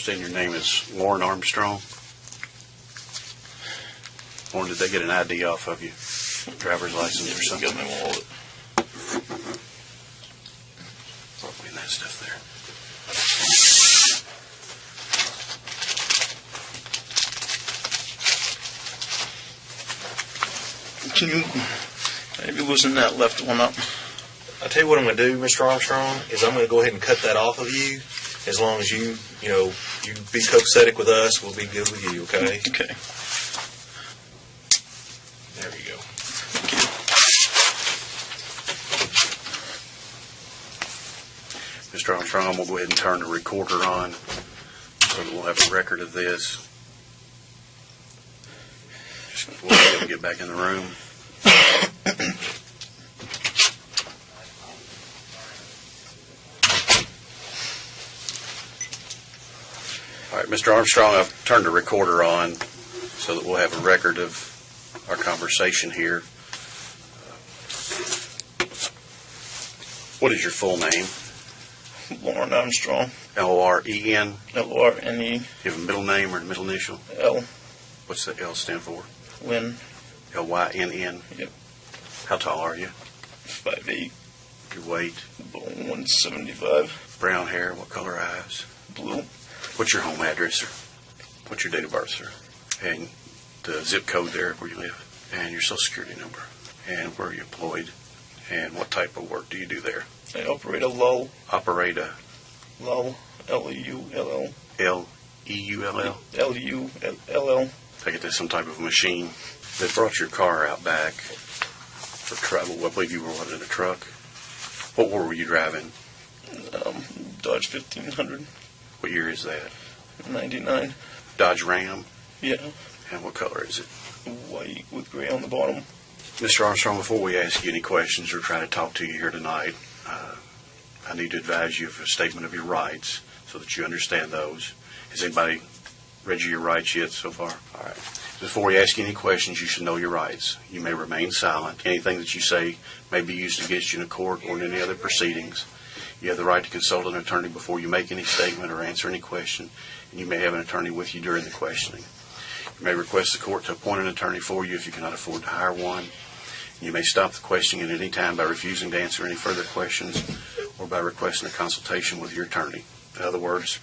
understand your name is Lorne Armstrong. Lorne, did they get an ID off of you? Driver's license or something? Got my wallet. Probably in that stuff there. Can you maybe loosen that left one up? I'll tell you what I'm going to do, Mr. Armstrong, is I'm going to go ahead and cut that off of you. As long as you be copacetic with us, we'll be good with you, okay? Okay. There you go. Mr. Armstrong, I'm going to go ahead and turn the recorder on so that we'll have a record of this. We'll be able to get back in the room. All right, Mr. Armstrong, I've turned the recorder on so that we'll have a record of our conversation here. What is your full name? Lorne Armstrong. L-O-R-E-N? L-O-R-N-E. Do you have a middle name or a middle initial? L. What's the L stand for? Lynn. L-Y-N-N? Yep. How tall are you? 5'8". Your weight? 175. Brown hair? What color eyes? Blue. What's your home address, sir? What's your date of birth, sir? And the zip code there where you live? And your social security number? And where are you employed? And what type of work do you do there? I operate a lull. Operate a... Lull. L-E-U-L-L. L-E-U-L-L? L-U-L-L. I get this some type of machine. They brought your car out back for travel. I believe you were in a truck. What were you driving? Dodge 1500. What year is that? 99. Dodge Ram? Yeah. And what color is it? White with gray on the bottom. Mr. Armstrong, before we ask you any questions or try to talk to you here tonight, I need to advise you of a statement of your rights so that you understand those. Has anybody read you your rights yet so far? All right. Before we ask you any questions, you should know your rights. You may remain silent. Anything that you say may be used against you in a court or in any other proceedings. You have the right to consult an attorney before you make any statement or answer any question, and you may have an attorney with you during the questioning. You may request the court to appoint an attorney for you if you cannot afford to hire one. You may stop the questioning at any time by refusing to answer any further questions or by requesting a consultation with your attorney. In other words,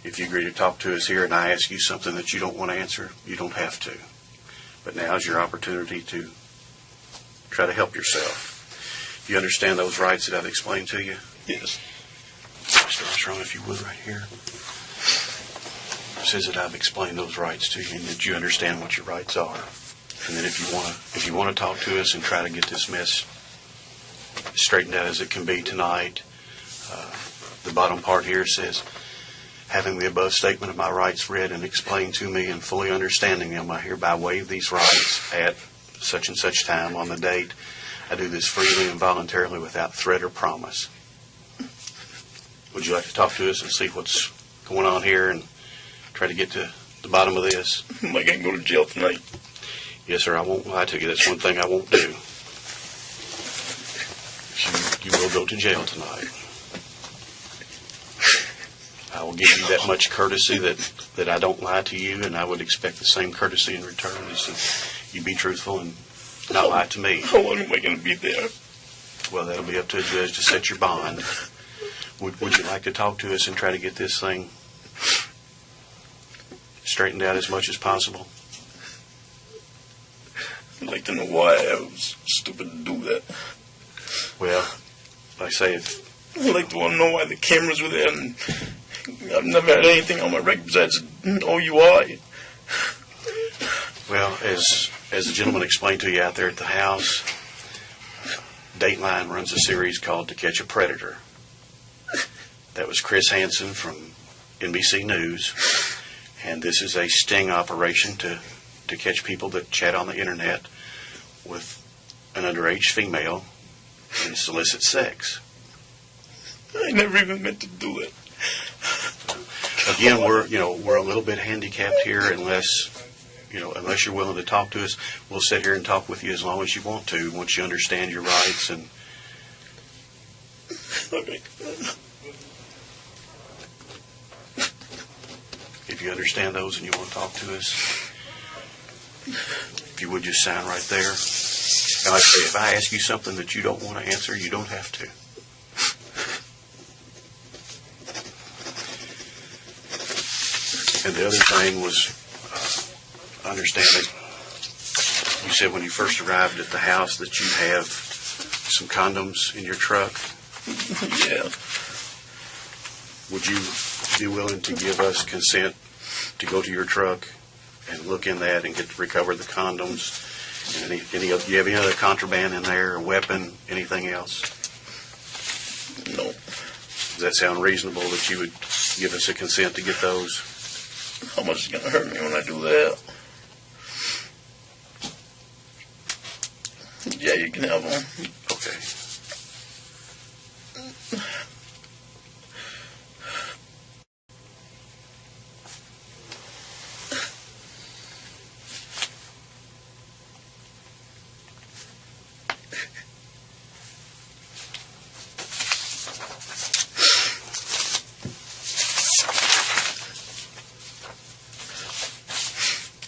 if you agree to talk to us here and I ask you something that you don't want to answer, you don't have to. But now is your opportunity to try to help yourself. You understand those rights that I've explained to you? Yes. Mr. Armstrong, if you would, right here. It says that I've explained those rights to you and that you understand what your rights are. And then if you want to talk to us and try to get this mess straightened out as it can be tonight, the bottom part here says, having the above statement of my rights read and explained to me and fully understanding them, I hereby waive these rights at such and such time on the date. I do this freely and voluntarily without threat or promise. Would you like to talk to us and see what's going on here and try to get to the bottom of this? Am I going to go to jail tonight? Yes, sir, I won't lie to you. That's one thing I won't do. You will go to jail tonight. I will give you that much courtesy that I don't lie to you, and I would expect the same courtesy in return is that you be truthful and not lie to me. How long am I going to be there? Well, that'll be up to a judge to set your bond. Would you like to talk to us and try to get this thing straightened out as much as possible? I'd like to know why I was stupid to do that. Well, like I say, I'd like to want to know why the cameras were there, and I've never had anything on my record besides OUI. Well, as the gentleman explained to you out there at the house, Dateline runs a series called To Catch a Predator. That was Chris Hansen from NBC News, and this is a sting operation to catch people that chat on the internet with an underage female and solicit sex. I never even meant to do it. Again, we're a little bit handicapped here unless you're willing to talk to us. We'll sit here and talk with you as long as you want to, once you understand your rights. And Okay. if you understand those and you want to talk to us. If you would just sign right there. And like I say, if I ask you something that you don't want to answer, you don't have to. And the other thing was, understanding, you said when you first arrived at the house that you have some condoms in your truck. Yeah. Would you be willing to give us consent to go to your truck and look in that and recover the condoms? And do you have any other contraband in there, a weapon, anything else? No. Does that sound reasonable that you would give us a consent to get those? How much is it going to hurt me when I do that? Yeah, you can have them. Okay.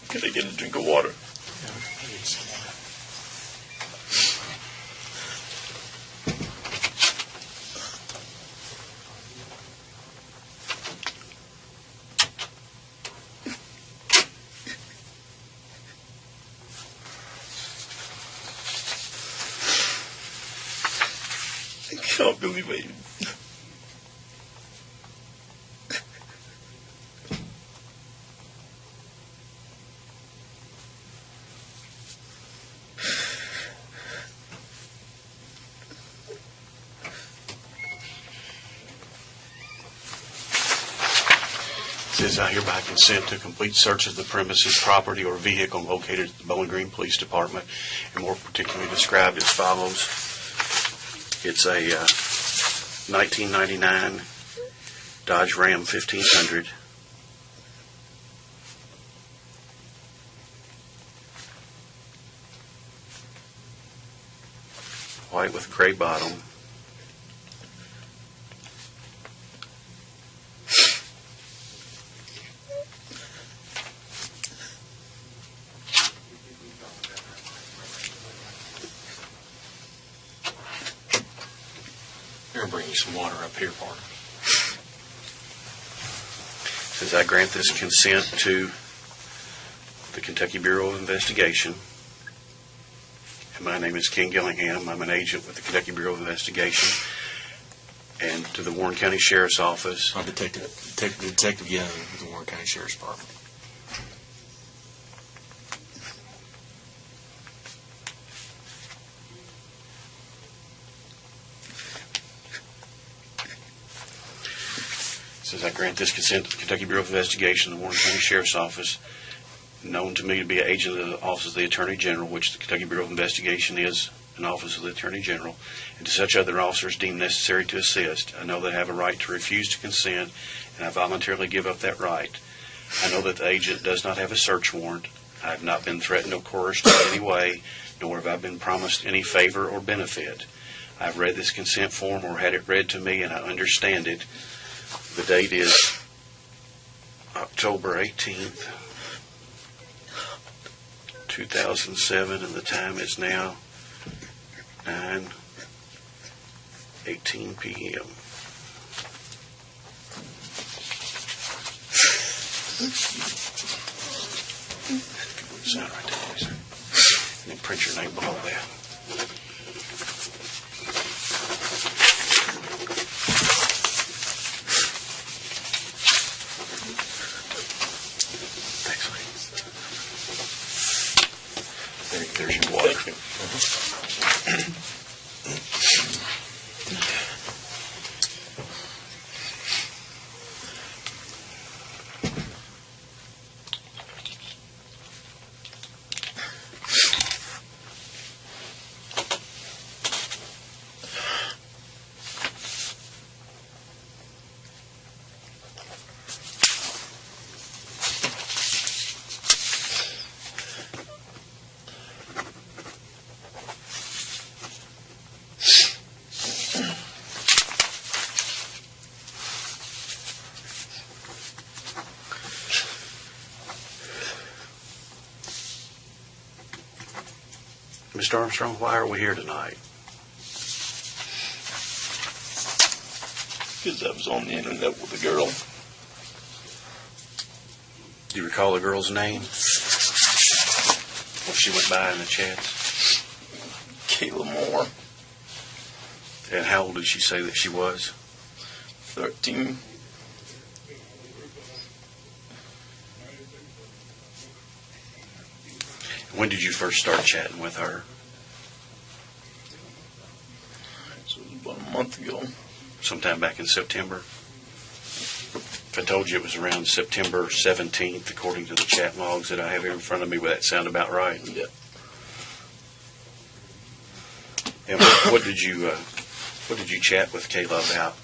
Can I get a drink of water? I can't believe it. Says I hereby consent to complete search of the premises, property, or vehicle located at the Bowling Green Police Department, and more particularly described as follows. It's a 1999 Dodge Ram 1500. White with gray bottom. Here, bring you some water up here, Parker. Says I grant this consent to the Kentucky Bureau of Investigation. And my name is Ken Gillingham. I'm an agent with the Kentucky Bureau of Investigation. And to the Warren County Sheriff's Office. I'm Detective Young with the Warren County Sheriff's Department. Says I grant this consent to the Kentucky Bureau of Investigation, the Warren County Sheriff's Office, known to me to be an agent of the Office of the Attorney General, which the Kentucky Bureau of Investigation is an office of the Attorney General, and to such other officers deemed necessary to assist. I know that I have a right to refuse to consent, and I voluntarily give up that right. I know that the agent does not have a search warrant. I have not been threatened or coerced in any way, nor have I been promised any favor or benefit. I have read this consent form or had it read to me, and I understand it. The date is October 18th, 2007, and the time is now 9:18 p.m. Sign right there, please. And then print your name below that. Thanks, Lee. There's your water. Thank you. Mr. Armstrong, why are we here tonight? Because I was on the internet with a girl. Do you recall the girl's name? What she went by in the chats? Kayla Moore, And how old did she say that she was? 13. When did you first start chatting with her? So it was about a month ago. Sometime back in September? If I told you it was around September 17th, according to the chat logs that I have here in front of me, would that sound about right? Yeah. And what did you chat with Kayla about?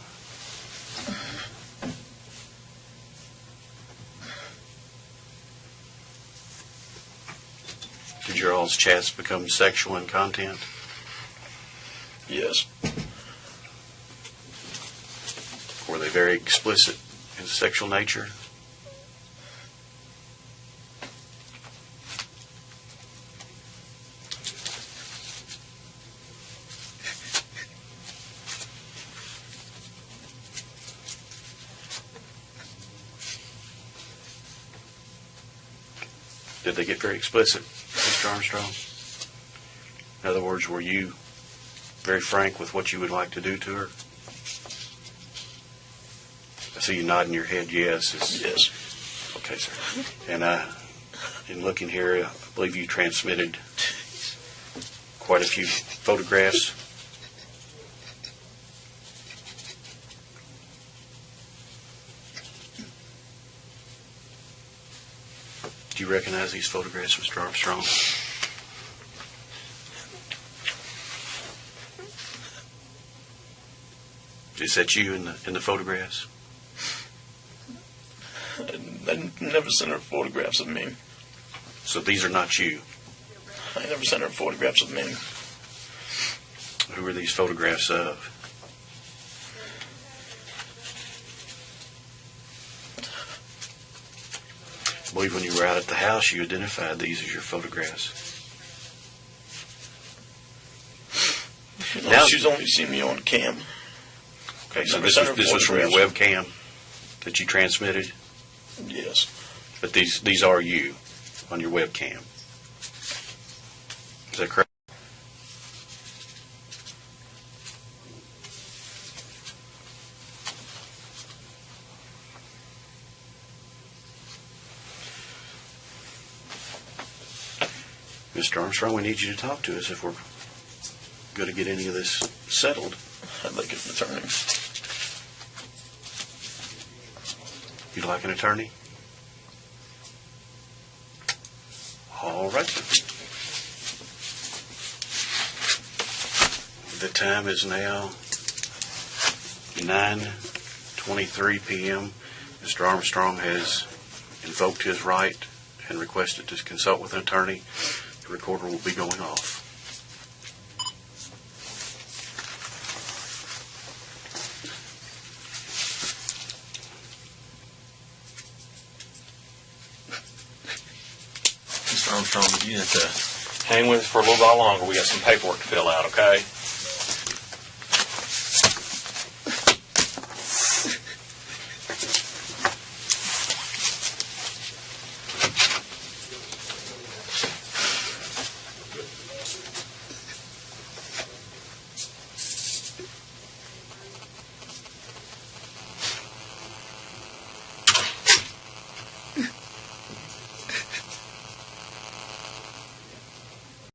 Did your all's chats become sexual in content? Yes. Were they very explicit in sexual nature? Did they get very explicit, Mr. Armstrong? In other words, were you very frank with what you would like to do to her? I see you nodding your head yes. Yes. Okay, sir. And in looking here, I believe you transmitted quite a few photographs. Do you recognize these photographs, Mr. Armstrong? Is that you in the photographs? I never sent her photographs of me. So these are not you. I never sent her photographs of me. Who are these photographs of? I believe when you were out at the house, you identified these as your photographs. No, Now- she's only seen me on cam. Okay, so Never this sent her was from your photographs. webcam that you transmitted, Yes. but these are you on your webcam. Is that correct? Mr. Armstrong, we need you to talk to us if we're going to get any of this settled. I'd like an attorney. You'd like an attorney? All right, sir. The time is now 9:23 p.m. Mr. Armstrong has invoked his right and requested to consult with an attorney. The recorder will be going off. Mr. Armstrong, you have to hang with us for a little while longer. We got some paperwork to fill out, okay?